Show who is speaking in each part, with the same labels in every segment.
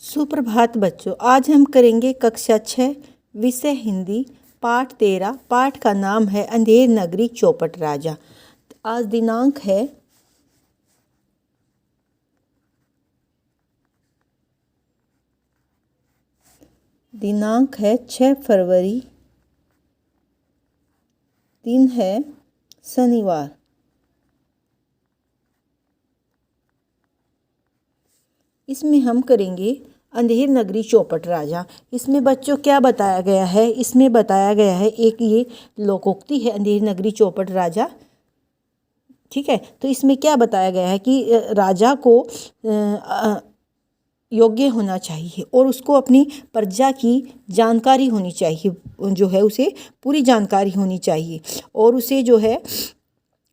Speaker 1: सुप्रभात बच्चों, आज हम करेंगे कक्षा 6 विषय हिंदी पाठ 13। पाठ का नाम है अंधेर नगरी चौपट राजा। आज दिनांक है 6 फरवरी, दिन है शनिवार। इसमें हम करेंगे अंधेर नगरी चौपट राजा। इसमें बच्चों क्या बताया गया है? इसमें बताया गया है एक ये लोकोक्ति है अंधेर नगरी चौपट राजा। ठीक है, तो इसमें क्या बताया गया है कि राजा को योग्य होना चाहिए और उसको अपनी प्रजा की जानकारी होनी चाहिए, जो है उसे पूरी जानकारी होनी चाहिए और उसे जो है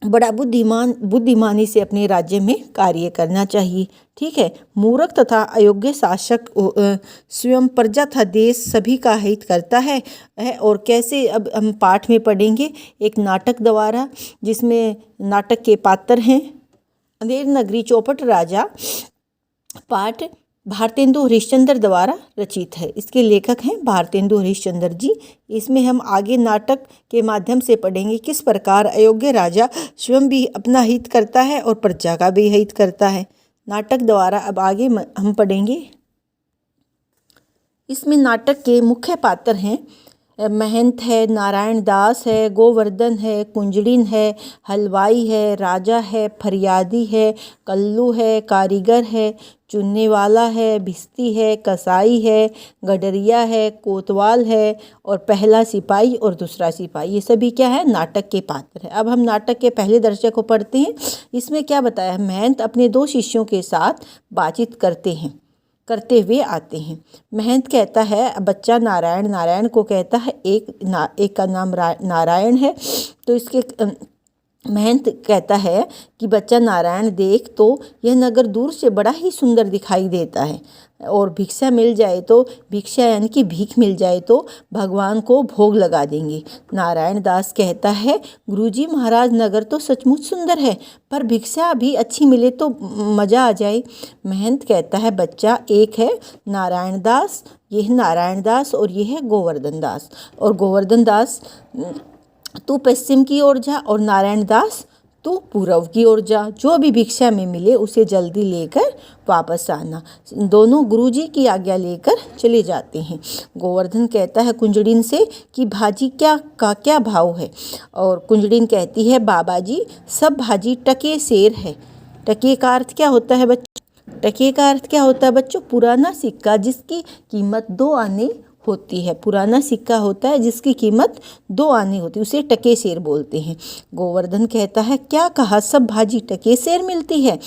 Speaker 1: बड़ा बुद्धिमानी से अपने राज्य में कार्य करना चाहिए। ठीक है, मूर्ख तथा अयोग्य शासक स्वयं प्रजा तथा देश सभी का हित करता है। और कैसे, अब हम पाठ में पढ़ेंगे एक नाटक द्वारा, जिसमें नाटक के पात्र हैं अंधेर नगरी चौपट राजा। पाठ भारतेंदु हरिश्चंद्र द्वारा रचित है। इसके लेखक हैं भारतेंदु हरिश्चंद्र जी। इसमें हम आगे नाटक के माध्यम से पढ़ेंगे किस प्रकार अयोग्य राजा स्वयं भी अपना हित करता है और प्रजा का भी हित करता है। नाटक द्वारा अब आगे हम पढ़ेंगे। इसमें नाटक के मुख्य पात्र हैं महंत है, नारायण दास है, गोवर्धन है, कुंजड़िन है, हलवाई है, राजा है, फरियादी है, कल्लू है, कारीगर है, चुनने वाला है, भिस्ती है, कसाई है, गडरिया है, कोतवाल है और पहला सिपाही और दूसरा सिपाही। ये सभी क्या है? नाटक के पात्र है। अब हम नाटक के पहले दृश्य को पढ़ते हैं। इसमें क्या बताया है? महंत अपने 2 शिष्यों के साथ बातचीत करते हुए आते हैं। महंत कहता है, बच्चा नारायण को कहता है, एक का नाम नारायण है, तो इसके महंत कहता है कि बच्चा नारायण, देख तो यह नगर दूर से बड़ा ही सुंदर दिखाई देता है और भिक्षा मिल जाए तो, भिक्षा यानी कि भीख मिल जाए तो भगवान को भोग लगा देंगे। नारायण दास कहता है, गुरुजी महाराज, नगर तो सचमुच सुंदर है, पर भिक्षा भी अच्छी मिले तो मज़ा आ जाए। महंत कहता है, बच्चा, एक है नारायण दास, ये है नारायण दास और ये है गोवर्धन दास, और गोवर्धन दास तू पश्चिम की ओर जा और नारायण दास तू पूर्व की ओर जा। जो भी भिक्षा में मिले उसे जल्दी लेकर वापस आना। दोनों गुरुजी की आज्ञा लेकर चले जाते हैं। गोवर्धन कहता है कुंजड़िन से कि भाजी क्या भाव है? और कुंजड़िन कहती है, बाबा जी, सब भाजी टके सेर है। टके का अर्थ क्या होता है बच्चों? टके का अर्थ क्या होता है बच्चों? पुराना सिक्का जिसकी कीमत 2 आने होती है। पुराना सिक्का होता है जिसकी कीमत 2 आने होती है, उसे टके सेर बोलते हैं। गोवर्धन कहता है, क्या कहा? सब भाजी टके सेर मिलती है?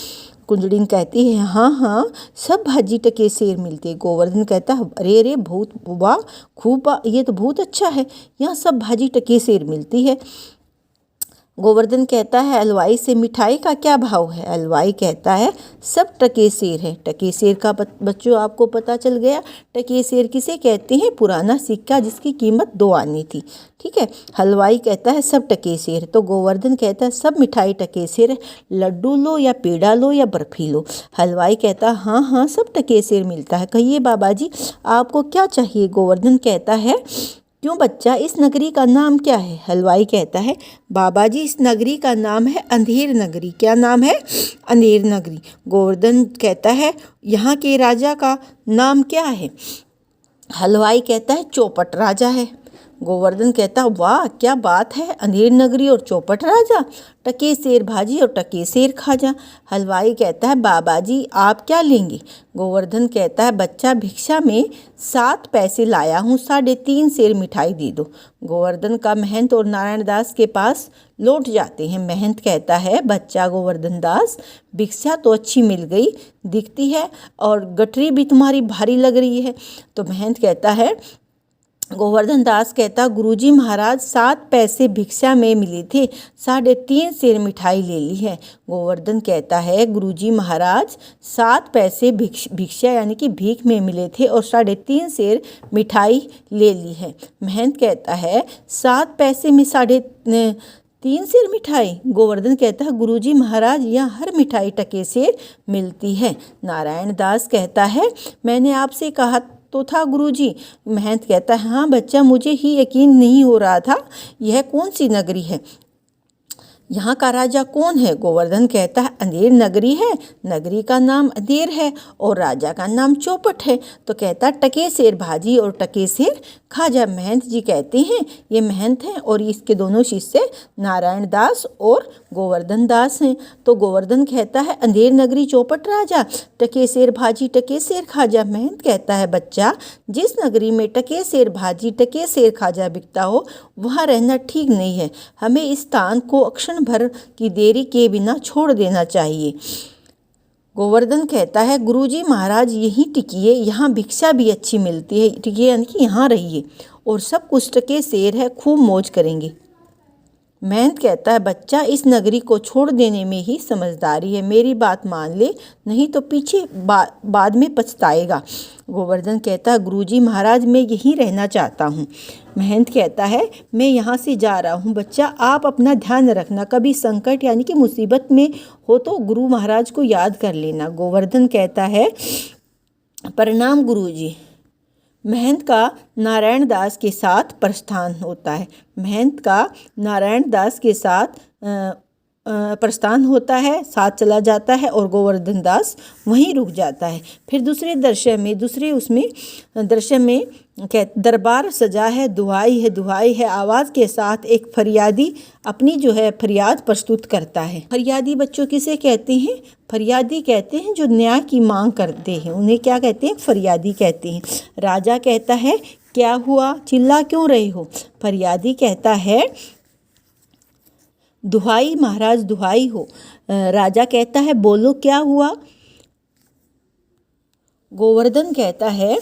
Speaker 1: कुंजड़िन कहती है, हाँ, सब भाजी टके सेर मिलती है। गोवर्धन कहता है, अरे बहुत वाह, खूब, ये तो बहुत अच्छा है, यहाँ सब भाजी टके सेर मिलती है। गोवर्धन कहता है, हलवाई से मिठाई का क्या भाव है? हलवाई कहता है, सब टके सेर है। टके सेर का बच्चों आपको पता चल गया। टके सेर किसे कहते हैं? पुराना सिक्का जिसकी कीमत 2 आनी थी। ठीक है, हलवाई कहता है सब टके सेर, तो गोवर्धन कहता है सब मिठाई टके सेर है, लड्डू लो या पेड़ा लो या बर्फी लो। हलवाई कहता है, हाँ, सब टके सेर मिलता है, कहिए बाबा जी, आपको क्या चाहिए? गोवर्धन कहता है, क्यों बच्चा, इस नगरी का नाम क्या है? हलवाई कहता है, बाबा जी, इस नगरी का नाम है अंधेर नगरी। क्या नाम है? अंधेर नगरी। गोवर्धन कहता है, यहाँ के राजा का नाम क्या है? हलवाई कहता है, चौपट राजा है। गोवर्धन कहता, वाह, क्या बात है, अंधेर नगरी और चौपट राजा, टके सेर भाजी और टके सेर खाजा। हलवाई कहता है, बाबा जी, आप क्या लेंगे? गोवर्धन कहता है, बच्चा, भिक्षा में 7 पैसे लाया हूँ, 3.5 सेर मिठाई दे दो। गोवर्धन का महंत और नारायण दास के पास लौट जाते हैं। महंत कहता है, बच्चा गोवर्धन दास, भिक्षा तो अच्छी मिल गई दिखती है और गठरी भी तुम्हारी भारी लग रही है। तो महंत कहता है, गोवर्धन दास कहता, गुरुजी महाराज, 7 पैसे भिक्षा में मिले थे, 3.5 सेर मिठाई ले ली है। गोवर्धन कहता है, गुरुजी महाराज, 7 पैसे भिक्षा यानी कि भीख में मिले थे और 3.5 सेर मिठाई ले ली है। महंत कहता है, 7 पैसे में 3 सेर मिठाई? गोवर्धन कहता है गुरुजी महाराज, यहाँ हर मिठाई टके सेर मिलती है। नारायण दास कहता है मैंने आपसे कहा तो था गुरुजी। महंत कहता है हाँ बच्चा, मुझे ही यकीन नहीं हो रहा था। यह कौन सी नगरी है? यहाँ का राजा कौन है? गोवर्धन कहता है अंधेर नगरी है, नगरी का नाम अंधेर है और राजा का नाम चौपट है। तो कहता टके सेर भाजी और टके सेर खाजा। महंत जी कहते हैं ये महंत हैं और इसके दोनों शिष्य नारायण दास और गोवर्धन दास हैं। तो गोवर्धन कहता है अंधेर नगरी चौपट राजा, टके सेर भाजी टके सेर खाजा। महंत कहता है बच्चा, जिस नगरी में टके सेर भाजी टके सेर खाजा बिकता हो वहाँ रहना ठीक नहीं है। हमें इस स्थान को क्षण भर की देरी के बिना छोड़ देना चाहिए। गोवर्धन कहता है गुरुजी महाराज यहीं टिकिए, यहाँ भिक्षा भी अच्छी मिलती है, टिकिए यानी कि यहाँ रहिए और सब कुछ टके सेर है, खूब मौज करेंगे। महंत कहता है बच्चा, इस नगरी को छोड़ देने में ही समझदारी है, मेरी बात मान ले, नहीं तो पीछे बाद में पछताएगा। गोवर्धन कहता है गुरुजी महाराज मैं यहीं रहना चाहता हूँ। महंत कहता है मैं यहाँ से जा रहा हूँ बच्चा, आप अपना ध्यान रखना, कभी संकट यानी कि मुसीबत में हो तो गुरु महाराज को याद कर लेना। गोवर्धन कहता है प्रणाम गुरुजी। महंत का नारायण दास के साथ प्रस्थान होता है। महंत का नारायण दास के साथ प्रस्थान होता है, साथ चला जाता है और गोवर्धन दास वहीं रुक जाता है। फिर दूसरे दृश्य में दरबार सजा है, दुहाई है। आवाज़ के साथ एक फरियादी अपनी जो है फरियाद प्रस्तुत करता है। फरियादी बच्चों किसे कहते हैं? फरियादी कहते हैं जो न्याय की मांग करते हैं, उन्हें क्या कहते हैं? फरियादी कहते हैं। राजा कहता है क्या हुआ, चिल्ला क्यों रहे हो? फरियादी कहता है दुहाई महाराज दुहाई हो। राजा कहता है बोलो क्या हुआ? गोवर्धन कहता है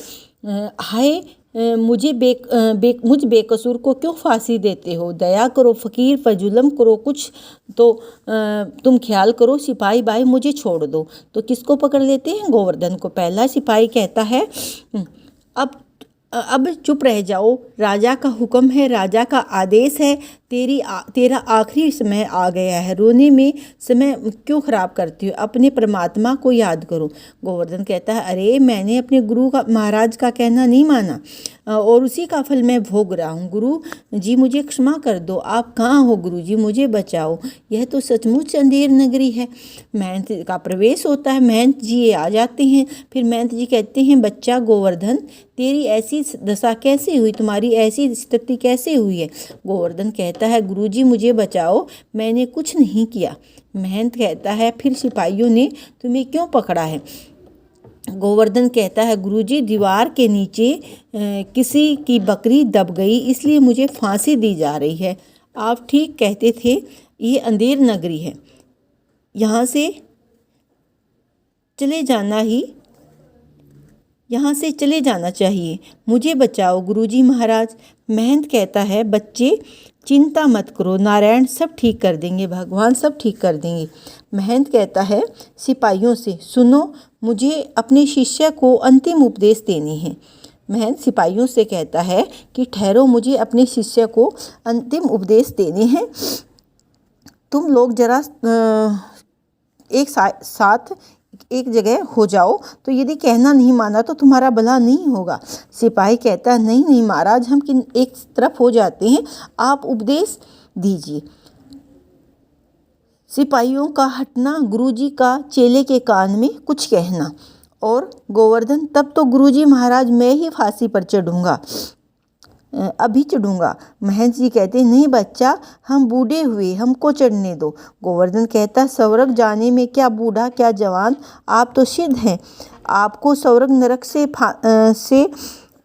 Speaker 1: हाय मुझ बेकसूर को क्यों फांसी देते हो? दया करो फकीर पर जुल्म करो, कुछ तो तुम ख्याल करो, सिपाही भाई मुझे छोड़ दो। तो किसको पकड़ लेते हैं? गोवर्धन को। पहला सिपाही कहता है अब चुप रह जाओ, राजा का हुक्म है, राजा का आदेश है, तेरा आखिरी समय आ गया है, रोने में समय क्यों खराब करती हो? अपने परमात्मा को याद करो। गोवर्धन कहता है अरे मैंने अपने गुरु का महाराज का कहना नहीं माना और उसी का फल मैं भोग रहा हूँ। गुरु जी मुझे क्षमा कर दो, आप कहाँ हो गुरु जी, मुझे बचाओ, यह तो सचमुच अंधेर नगरी है। महंत का प्रवेश होता है, महंत जी आ जाते हैं। फिर महंत जी कहते हैं बच्चा गोवर्धन तेरी ऐसी दशा कैसे हुई, तुम्हारी ऐसी स्थिति कैसे हुई है? गोवर्धन कहता है गुरुजी मुझे बचाओ, मैंने कुछ नहीं किया। महंत कहता है फिर सिपाहियों ने तुम्हें क्यों पकड़ा है? गोवर्धन कहता है गुरुजी दीवार के नीचे किसी की बकरी दब गई, इसलिए मुझे फांसी दी जा रही है। आप ठीक कहते थे, ये अंधेर नगरी है, यहाँ से चले जाना चाहिए, मुझे बचाओ गुरुजी महाराज। महंत कहता है बच्चे चिंता मत करो, नारायण सब ठीक कर देंगे, भगवान सब ठीक कर देंगे। महंत कहता है सिपाहियों से सुनो, मुझे अपने शिष्य को अंतिम उपदेश देने हैं। महंत सिपाहियों से कहता है कि ठहरो, मुझे अपने शिष्य को अंतिम उपदेश देने हैं। तुम लोग जरा एक साथ एक जगह हो जाओ, तो यदि कहना नहीं माना तो तुम्हारा भला नहीं होगा। सिपाही कहता है नहीं महाराज, हम एक तरफ हो जाते हैं, आप उपदेश दीजिए। सिपाहियों का हटना, गुरुजी का चेले के कान में कुछ कहना। और गोवर्धन तब तो गुरुजी महाराज मैं ही फांसी पर चढ़ूँगा, अभी चढ़ूँगा। महंत जी कहते नहीं बच्चा, हम बूढ़े हुए, हमको चढ़ने दो। गोवर्धन कहता स्वर्ग जाने में क्या बूढ़ा क्या जवान, आप तो सिद्ध हैं, आपको स्वर्ग नरक से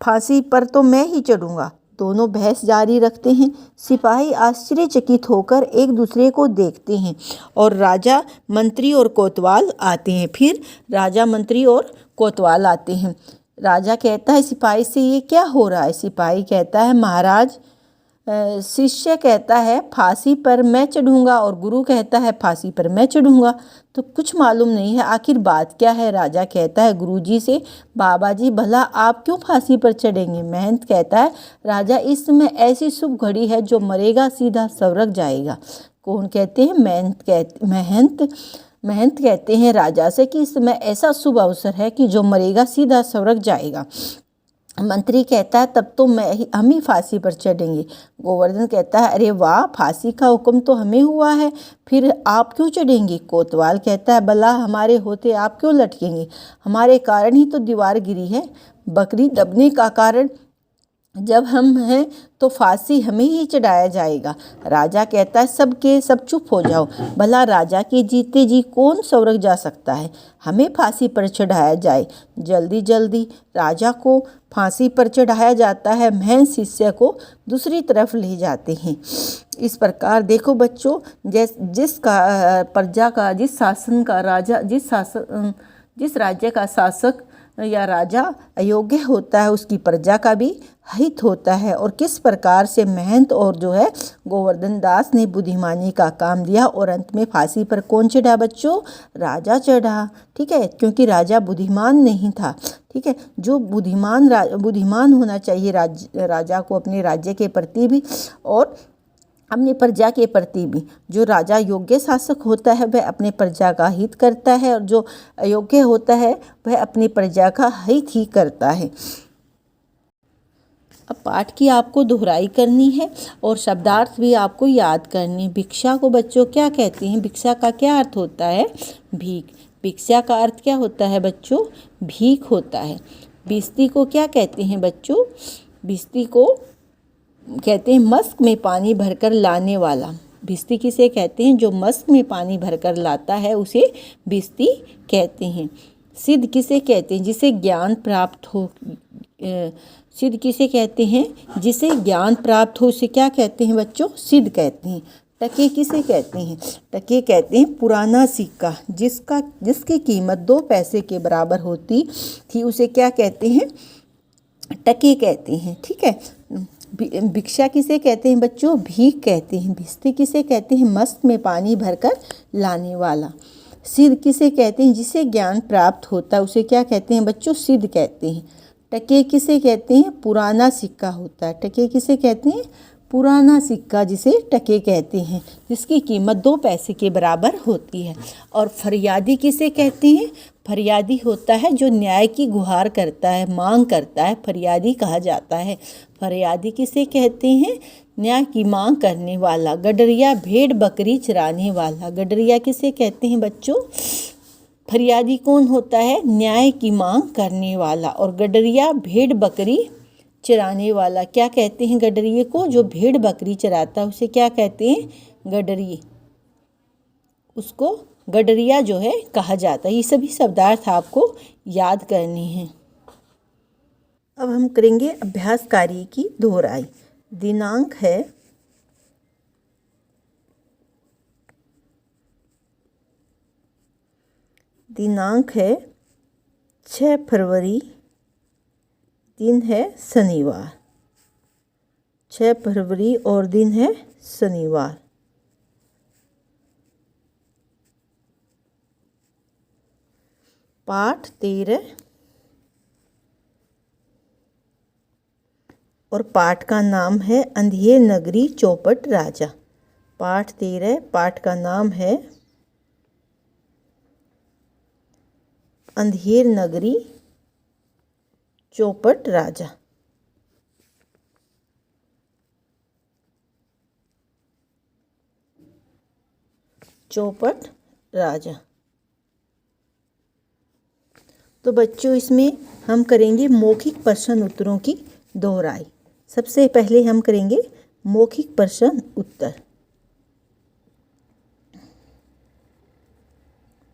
Speaker 1: फांसी पर तो मैं ही चढ़ूँगा। दोनों बहस जारी रखते हैं। सिपाही आश्चर्यचकित होकर एक दूसरे को देखते हैं और राजा मंत्री और कोतवाल आते हैं। फिर राजा मंत्री और कोतवाल आते हैं। राजा कहता है सिपाही से ये क्या हो रहा है? सिपाही कहता है महाराज, शिष्य कहता है फांसी पर मैं चढ़ूँगा और गुरु कहता है फांसी पर मैं चढ़ूँगा, तो कुछ मालूम नहीं है, आखिर बात क्या है? राजा कहता है गुरुजी से बाबा जी भला आप क्यों फांसी पर चढ़ेंगे? महंत कहता है राजा इस समय ऐसी शुभ घड़ी है, जो मरेगा सीधा स्वर्ग जाएगा। कौन कहते हैं? महंत कहते हैं राजा से कि इस समय ऐसा शुभ अवसर है कि जो मरेगा सीधा स्वर्ग जाएगा। मंत्री कहता है तब तो हम ही फांसी पर चढ़ेंगे। गोवर्धन कहता है अरे वाह, फांसी का हुक्म तो हमें हुआ है, फिर आप क्यों चढ़ेंगे? कोतवाल कहता है भला हमारे होते आप क्यों लटकेंगे? हमारे कारण ही तो दीवार गिरी है। बकरी दबने का कारण जब हम हैं तो फांसी हमें ही चढ़ाया जाएगा। राजा कहता है सब के सब चुप हो जाओ, भला राजा के जीते जी कौन स्वर्ग जा सकता है? हमें फांसी पर चढ़ाया जाए। जल्दी जल्दी राजा को फांसी पर चढ़ाया जाता है। महंत शिष्य को दूसरी तरफ ले जाते हैं। इस प्रकार देखो बच्चों, जिस राज्य का शासक या राजा अयोग्य होता है उसकी प्रजा का भी हित होता है। और किस प्रकार से महंत और जो है गोवर्धन दास ने बुद्धिमानी का काम दिया और अंत में फांसी पर कौन चढ़ा बच्चों? राजा चढ़ा। ठीक है, क्योंकि राजा बुद्धिमान नहीं था। ठीक है, जो बुद्धिमान होना चाहिए राजा को अपने राज्य के प्रति भी और अपनी प्रजा के प्रति भी। जो राजा योग्य शासक होता है वह अपने प्रजा का हित करता है, और जो अयोग्य होता है वह अपनी प्रजा का हित ही करता है। अब पाठ की आपको दोहराई करनी है और शब्दार्थ भी आपको याद करनी है। भिक्षा को बच्चों क्या कहते हैं? भिक्षा का क्या अर्थ होता है? भीख। भिक्षा का अर्थ क्या होता है बच्चों? भीख होता है। भिस्ती को क्या कहते हैं बच्चों? भिस्ती को कहते हैं मस्क में पानी भरकर लाने वाला। भिस्ती किसे कहते हैं? जो मस्क में पानी भरकर लाता है उसे भिस्ती कहते हैं। सिद्ध किसे कहते हैं? जिसे ज्ञान प्राप्त हो। सिद्ध किसे कहते हैं? जिसे ज्ञान प्राप्त हो उसे क्या कहते हैं बच्चों? सिद्ध कहते हैं। टके किसे कहते हैं? टके कहते हैं पुराना सिक्का जिसकी कीमत 2 पैसे के बराबर होती थी, उसे क्या कहते हैं? टके कहते हैं। ठीक है। भिक्षा किसे कहते हैं बच्चों? भीख कहते हैं। भिस्ती किसे कहते हैं? मस्क में पानी भरकर लाने वाला। सिद्ध किसे कहते हैं? जिसे ज्ञान प्राप्त होता है उसे क्या कहते हैं बच्चों? सिद्ध कहते हैं। टके किसे कहते हैं? पुराना सिक्का होता है। टके किसे कहते हैं? पुराना सिक्का जिसे टके कहते हैं, जिसकी कीमत 2 पैसे के बराबर होती है। और फरियादी किसे कहते हैं? फरियादी होता है जो न्याय की गुहार करता है, मांग करता है, फरियादी कहा जाता है। फरियादी किसे कहते हैं? न्याय की मांग करने वाला। गडरिया भेड़ बकरी चराने वाला। गडरिया किसे कहते हैं बच्चों? फरियादी कौन होता है? न्याय की मांग करने वाला। और गडरिया भेड़ बकरी चराने वाला। क्या कहते हैं गडरिये को? जो भेड़ बकरी चराता है उसे क्या कहते हैं? गडरी। उसको गडरिया जो है कहा जाता है। ये सभी शब्दार्थ आपको याद करने हैं। अब हम करेंगे अभ्यास कार्य की दोहराई। दिनांक है दिनांक है 6 फरवरी, दिन है शनिवार। 6 फरवरी और दिन है शनिवार। पाठ 13 और पाठ का नाम है अंधेर नगरी चौपट राजा। पाठ 13 पाठ का नाम है अंधेर नगरी चौपट राजा। चौपट राजा। तो बच्चों इसमें हम करेंगे मौखिक प्रश्न उत्तरों की दोहराई। सबसे पहले हम करेंगे मौखिक प्रश्न उत्तर।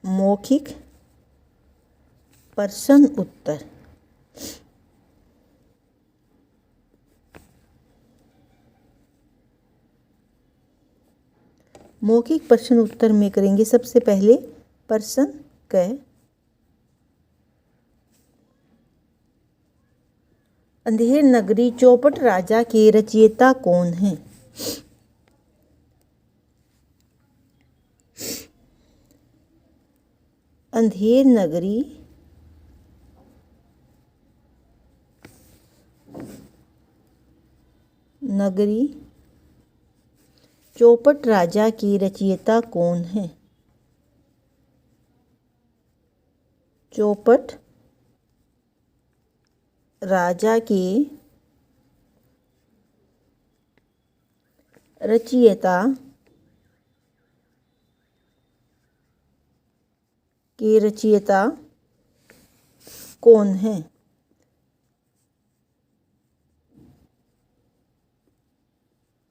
Speaker 1: मौखिक प्रश्न उत्तर। मौखिक प्रश्न उत्तर में करेंगे सबसे पहले प्रश्न क। अंधेर नगरी चौपट राजा के रचयिता कौन हैं? अंधेर नगरी चौपट राजा की रचयिता कौन है? चौपट राजा की रचयिता कौन है?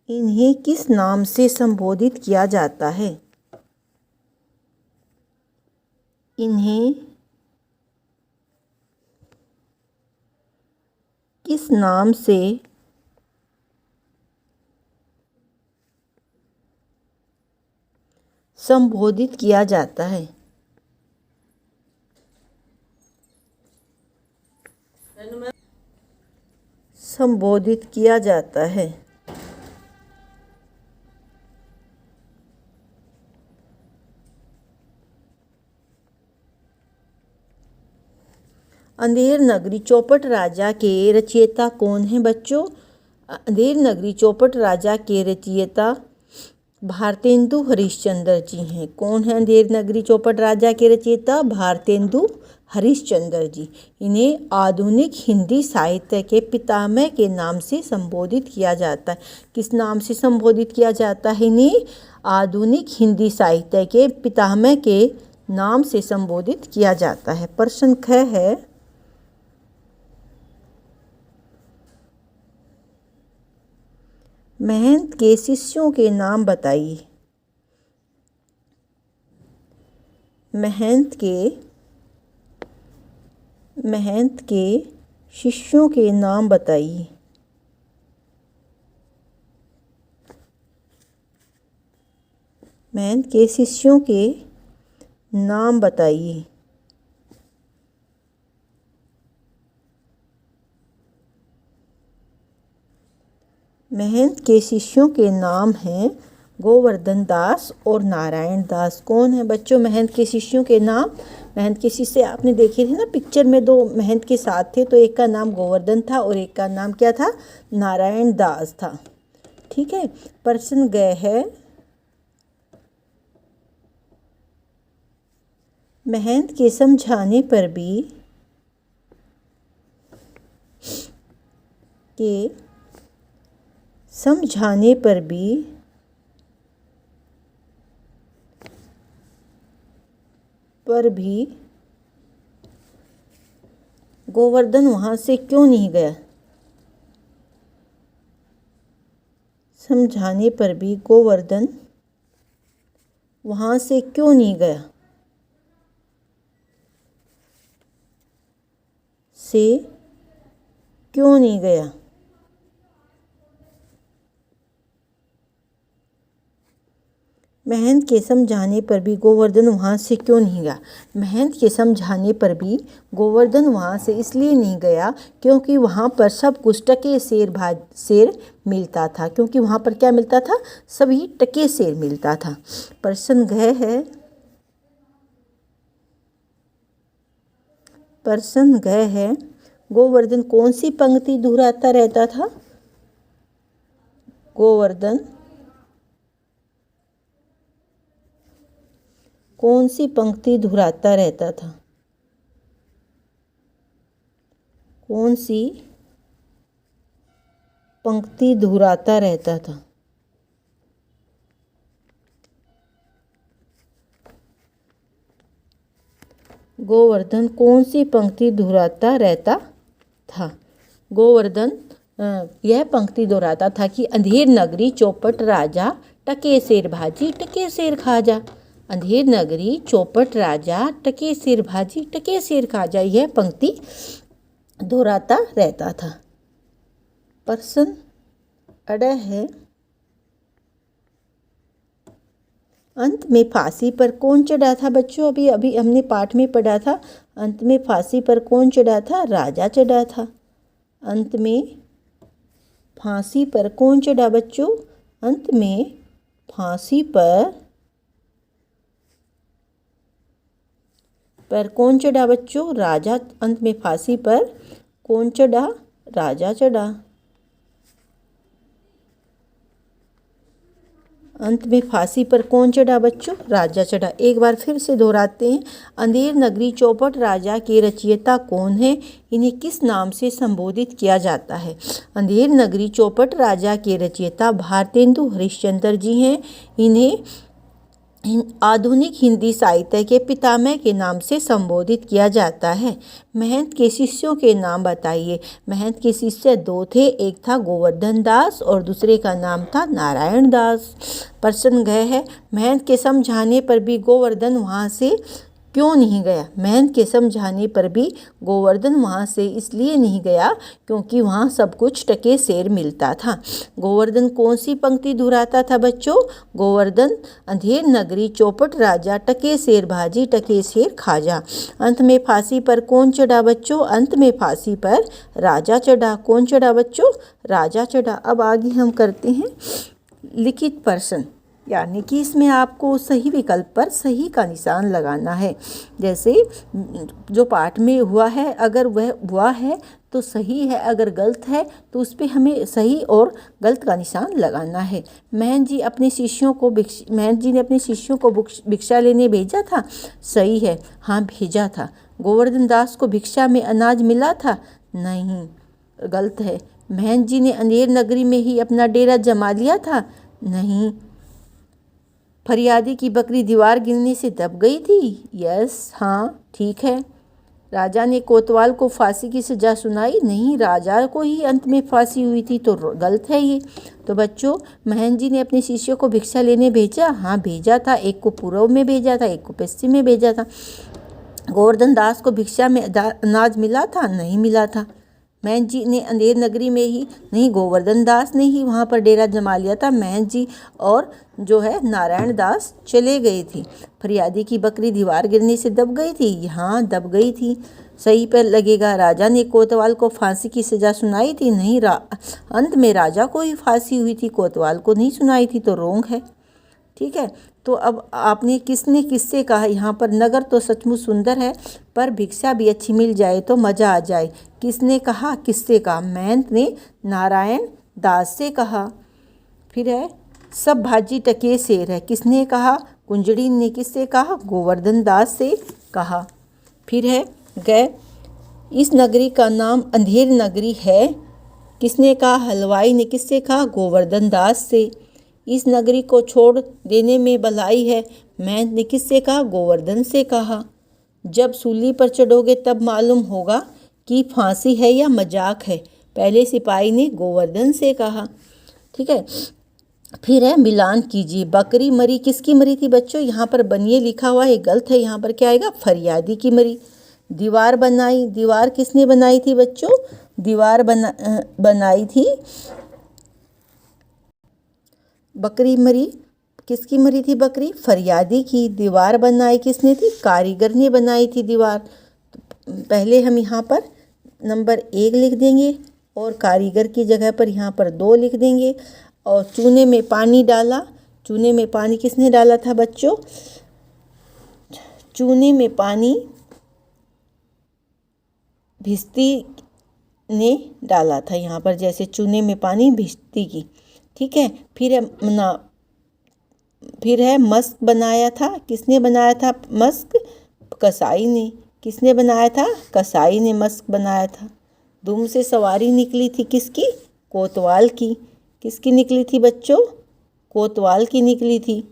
Speaker 1: इन्हें किस नाम से संबोधित किया जाता है? इन्हें किस नाम से संबोधित किया जाता है? संबोधित किया जाता है। अंधेर नगरी चौपट राजा के रचयिता कौन है बच्चों? अंधेर नगरी चौपट राजा के रचयिता भारतेंदु हरिश्चंद्र जी हैं। कौन है अंधेर नगरी चौपट राजा के रचयिता? भारतेंदु हरिश्चंद्र जी। इन्हें आधुनिक हिंदी साहित्य के पितामह के नाम से संबोधित किया जाता है। किस नाम से संबोधित किया जाता है इन्हें? आधुनिक हिंदी साहित्य के पितामह के नाम से संबोधित किया जाता है। प्रश्न ख है, महंत के शिष्यों के नाम बताइए। महंत के शिष्यों के नाम बताइए। महंत के शिष्यों के नाम बताइए। महंत के शिष्यों के नाम हैं गोवर्धन दास और नारायण दास। कौन है बच्चों महंत के शिष्यों के नाम? महंत के शिष्य आपने देखे थे ना पिक्चर में, दो महंत के साथ थे, तो एक का नाम गोवर्धन था और एक का नाम क्या था? नारायण दास था। ठीक है। प्रश्न ग है, महंत के समझाने पर भी गोवर्धन वहां से क्यों नहीं गया? समझाने पर भी गोवर्धन वहां से क्यों नहीं गया? क्यों नहीं गया? महंत के समझाने पर भी गोवर्धन वहाँ से क्यों नहीं गया? महंत के समझाने पर भी गोवर्धन वहाँ से इसलिए नहीं गया क्योंकि वहाँ पर सब कुछ टके सेर मिलता था। क्योंकि वहाँ पर क्या मिलता था? सभी टके सेर मिलता था। प्रश्न घ है, गोवर्धन कौन सी पंक्ति दोहराता रहता था? गोवर्धन कौन सी पंक्ति दोहराता रहता था? कौन सी पंक्ति दोहराता रहता था? गोवर्धन कौन सी पंक्ति दोहराता रहता था? गोवर्धन यह पंक्ति दोहराता था कि अंधेर नगरी चौपट राजा टके सेर भाजी टके सेर खा जा। अंधेर नगरी चौपट राजा टके सेर भाजी टके सेर खा जा, यह पंक्ति दोहराता रहता था। प्रश्न अड है, अंत में फांसी पर कौन चढ़ा था बच्चों? अभी हमने पाठ में पढ़ा था, अंत में फांसी पर कौन चढ़ा था? राजा चढ़ा था। अंत में फांसी पर कौन चढ़ा बच्चों? अंत में फांसी पर कौन चढ़ा बच्चों? राजा। अंत में फांसी पर कौन चढ़ा? राजा चढ़ा। अंत में फांसी पर कौन चढ़ा बच्चों? राजा चढ़ा। एक बार फिर से दोहराते हैं। अंधेर नगरी चौपट राजा के रचयिता कौन है? इन्हें किस नाम से संबोधित किया जाता है? अंधेर नगरी चौपट राजा के रचयिता भारतेंदु हरिश्चंद्र जी हैं। इन्हें आधुनिक हिंदी साहित्य के पितामह के नाम से संबोधित किया जाता है। महंत के शिष्यों के नाम बताइए। महंत के शिष्य दो थे, एक था गोवर्धन दास और दूसरे का नाम था नारायण दास। प्रश्न गए है, महंत के समझाने पर भी गोवर्धन वहाँ से क्यों नहीं गया? महंत के समझाने पर भी गोवर्धन वहाँ से इसलिए नहीं गया क्योंकि वहाँ सब कुछ टके सेर मिलता था। गोवर्धन कौन सी पंक्ति दोहराता था बच्चों? गोवर्धन अंधेर नगरी चौपट राजा टके सेर भाजी टके सेर खाजा। अंत में फांसी पर कौन चढ़ा बच्चों? अंत में फांसी पर राजा चढ़ा। कौन चढ़ा बच्चों? राजा चढ़ा। अब आगे हम करते हैं लिखित प्रश्न, यानी कि इसमें आपको सही विकल्प पर सही का निशान लगाना है। जैसे जो पाठ में हुआ है, अगर वह हुआ है तो सही है, अगर गलत है तो उस पर हमें सही और गलत का निशान लगाना है। महंत जी ने अपने शिष्यों को भिक्षा लेने भेजा था। सही है, हाँ भेजा था। गोवर्धन दास को भिक्षा में अनाज मिला था। नहीं, गलत है। महंत जी ने अंधेर नगरी में ही अपना डेरा जमा लिया था। नहीं। फरियादी की बकरी दीवार गिरने से दब गई थी। यस, हाँ ठीक है। राजा ने कोतवाल को फांसी की सजा सुनाई। नहीं, राजा को ही अंत में फांसी हुई थी, तो गलत है ये। तो बच्चों, महंत जी ने अपने शिष्यों को भिक्षा लेने भेजा। हाँ भेजा था, एक को पूर्व में भेजा था, एक को पश्चिम में भेजा था। गोवर्धन दास को भिक्षा में अनाज मिला था। नहीं मिला था। महंत जी ने अंधेर नगरी में ही नहीं, गोवर्धन दास ने ही वहाँ पर डेरा जमा लिया था। महंत जी और जो है नारायण दास चले गए थे। फरियादी की बकरी दीवार गिरने से दब गई थी। यहाँ दब गई थी, सही पर लगेगा। राजा ने कोतवाल को फांसी की सजा सुनाई थी। नहीं, अंत में राजा को ही फांसी हुई थी, कोतवाल को नहीं सुनाई थी, तो रोंग है। ठीक है। तो अब आपने किसने किससे कहा? यहाँ पर नगर तो सचमुच सुंदर है, पर भिक्षा भी अच्छी मिल जाए तो मज़ा आ जाए। किसने कहा, किससे कहा? महंत ने नारायण दास से कहा। फिर है सब भाजी टके सेर है। किसने कहा? कुंजड़ी ने। किससे कहा? गोवर्धन दास से कहा। फिर है गए इस नगरी का नाम अंधेर नगरी है। किसने कहा? हलवाई ने। किससे कहा? गोवर्धन दास से। इस नगरी को छोड़ देने में भलाई है। महंत ने। किससे कहा? गोवर्धन से कहा। जब सूली पर चढ़ोगे तब मालूम होगा कि फांसी है या मजाक है। पहले सिपाही ने गोवर्धन से कहा। ठीक है। फिर है मिलान कीजिए। बकरी मरी, किसकी मरी थी बच्चों? यहाँ पर बनिए लिखा हुआ है, गलत है। यहाँ पर क्या आएगा? फरियादी की मरी। दीवार बनाई, दीवार किसने बनाई थी बच्चों? दीवार बनाई थी, बकरी मरी। किसकी मरी थी बकरी? फरियादी की। दीवार बनाई किसने थी? कारीगर ने बनाई थी दीवार। तो पहले हम यहाँ पर नंबर 1 लिख देंगे और कारीगर की जगह पर यहाँ पर 2 लिख देंगे। और चूने में पानी डाला। चूने में पानी किसने डाला था बच्चों? चूने में पानी भिस्ती ने डाला था। यहाँ पर जैसे चूने में पानी भिस्ती की। ठीक है। फिर है मस्क बनाया था। किसने बनाया था मस्क? कसाई ने। किसने बनाया था? कसाई ने मस्क बनाया था। दुम से सवारी निकली थी किसकी? कोतवाल की। किसकी निकली थी बच्चों? कोतवाल की निकली थी।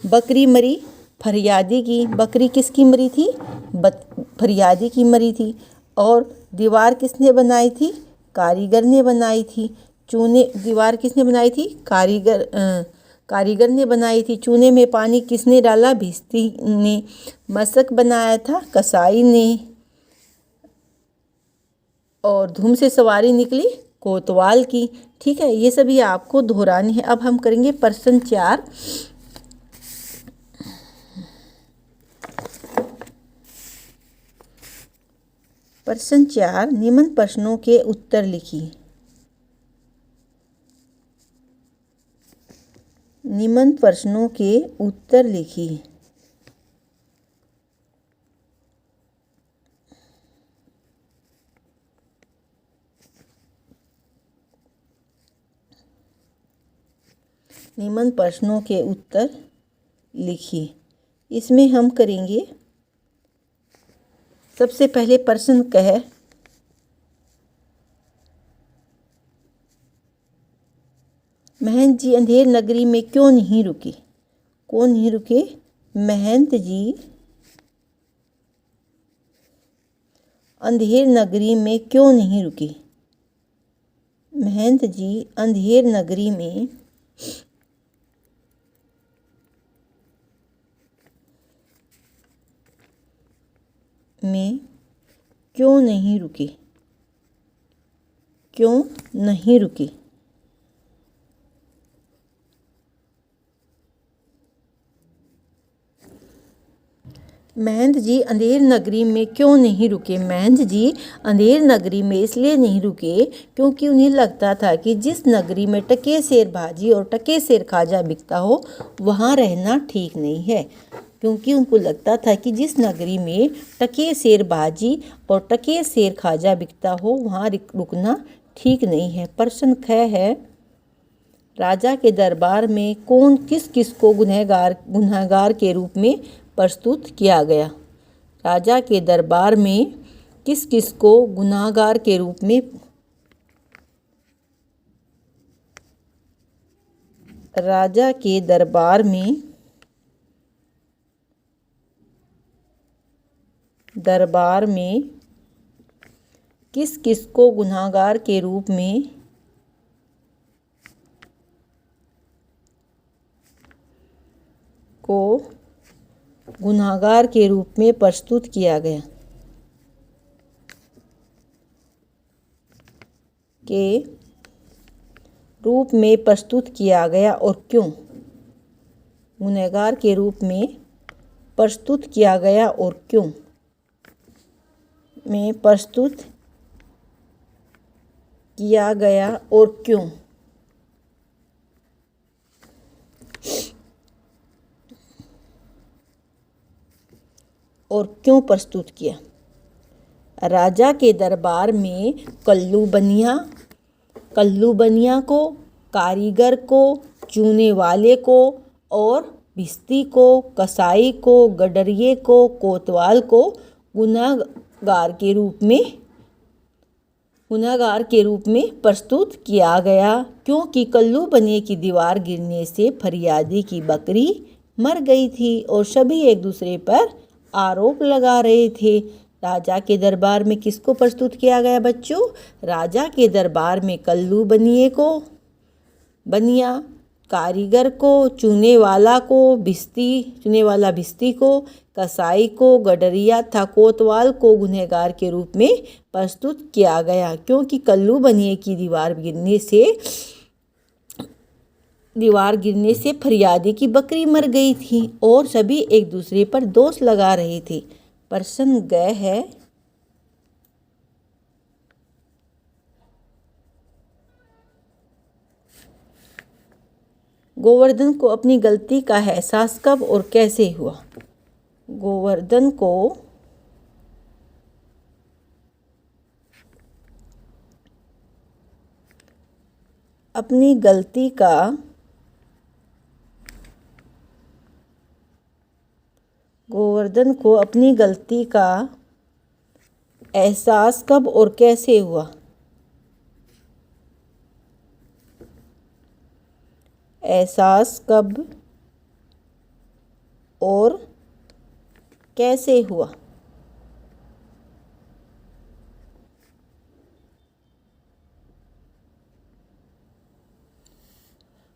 Speaker 1: बकरी मरी फरियादी की। बकरी किसकी मरी थी? फरियादी की मरी थी। और दीवार किसने बनाई थी? कारीगर ने बनाई थी। दीवार किसने बनाई थी? कारीगर ने बनाई थी। चूने में पानी किसने डाला? भिस्ती ने। मशक बनाया था कसाई ने। और धूम से सवारी निकली कोतवाल की। ठीक है, ये सभी आपको दोहरानी है। अब हम करेंगे प्रश्न 4। प्रश्न 4, निम्न प्रश्नों के उत्तर लिखिए। निम्न प्रश्नों के उत्तर लिखिए। निम्न प्रश्नों के उत्तर लिखिए। इसमें हम करेंगे, सबसे पहले प्रश्न का है, महंत जी अंधेर नगरी में क्यों नहीं रुके? कौन नहीं रुके? महंत जी अंधेर नगरी में क्यों नहीं रुके? महंत जी अंधेर नगरी में क्यों नहीं रुके? क्यों नहीं रुके? महंत जी अंधेर नगरी में क्यों नहीं रुके? महंत जी अंधेर नगरी में इसलिए नहीं रुके क्योंकि उन्हें लगता था कि जिस नगरी में टके सेर भाजी और टके सेर खाजा बिकता हो वहाँ रहना ठीक नहीं है। क्योंकि उनको लगता था कि जिस नगरी में टके सेर भाजी और टके सेर खाजा बिकता हो वहाँ रुकना ठीक नहीं है। प्रश्न ख है, राजा के दरबार में कौन किस किस को गुनहगार के रूप में प्रस्तुत किया गया? राजा के दरबार में किस किस को गुनहगार के रूप में राजा के दरबार में किस किस को गुनहगार के रूप में प्रस्तुत किया गया? के रूप में प्रस्तुत किया गया और क्यों? गुनहगार के रूप में प्रस्तुत किया गया और क्यों? में प्रस्तुत किया गया और क्यों? और क्यों प्रस्तुत किया? राजा के दरबार में कल्लू बनिया को, कारीगर को, चूने वाले को और भिस्ती को, कसाई को, गडरिये को, कोतवाल को गुनहगार के रूप में प्रस्तुत किया गया क्योंकि कल्लू बनिए की दीवार गिरने से फरियादी की बकरी मर गई थी और सभी एक दूसरे पर आरोप लगा रहे थे। राजा के दरबार में किसको प्रस्तुत किया गया बच्चों? राजा के दरबार में कल्लू बनिया, कारीगर को, चूने वाला भिस्ती को, कसाई को, गडरिया था कोतवाल को गुनहगार के रूप में प्रस्तुत किया गया क्योंकि कल्लू बनिए की दीवार गिरने से फरियादी की बकरी मर गई थी और सभी एक दूसरे पर दोष लगा रहे थे। प्रश्न ग है, गोवर्धन को अपनी गलती का एहसास कब और कैसे हुआ? गोवर्धन को अपनी गलती का एहसास कब और कैसे हुआ? एहसास कब और कैसे हुआ?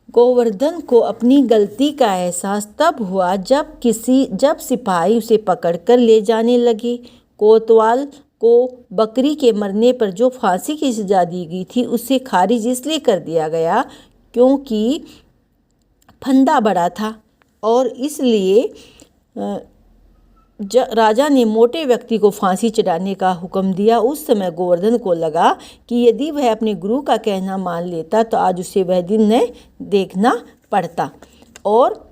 Speaker 1: गोवर्धन को अपनी गलती का एहसास तब हुआ जब सिपाही उसे पकड़कर ले जाने लगे। कोतवाल को बकरी के मरने पर जो फांसी की सजा दी गई थी उसे खारिज इसलिए कर दिया गया क्योंकि फंदा बड़ा था और इसलिए राजा ने मोटे व्यक्ति को फांसी चढ़ाने का हुक्म दिया। उस समय गोवर्धन को लगा कि यदि वह अपने गुरु का कहना मान लेता तो आज उसे वह दिन न देखना पड़ता और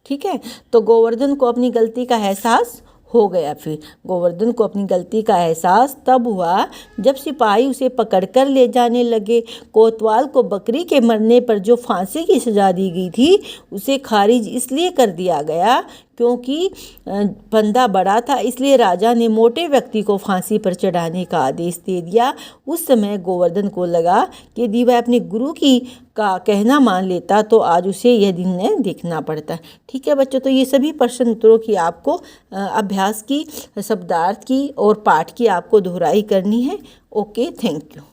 Speaker 1: ठीक है। तो गोवर्धन को अपनी गलती का एहसास हो गया। फिर गोवर्धन को अपनी गलती का एहसास तब हुआ जब सिपाही उसे पकड़कर ले जाने लगे। कोतवाल को बकरी के मरने पर जो फांसी की सजा दी गई थी उसे खारिज इसलिए कर दिया गया क्योंकि फंदा बड़ा था, इसलिए राजा ने मोटे व्यक्ति को फांसी पर चढ़ाने का आदेश दे दिया। उस समय गोवर्धन को लगा कि यदि वह अपने गुरु का कहना मान लेता तो आज उसे यह दिन न देखना पड़ता। ठीक है बच्चों, तो ये सभी प्रश्न उत्तरों की आपको अभ्यास की, शब्दार्थ की और पाठ की आपको दोहराई करनी है। Okay, thank you.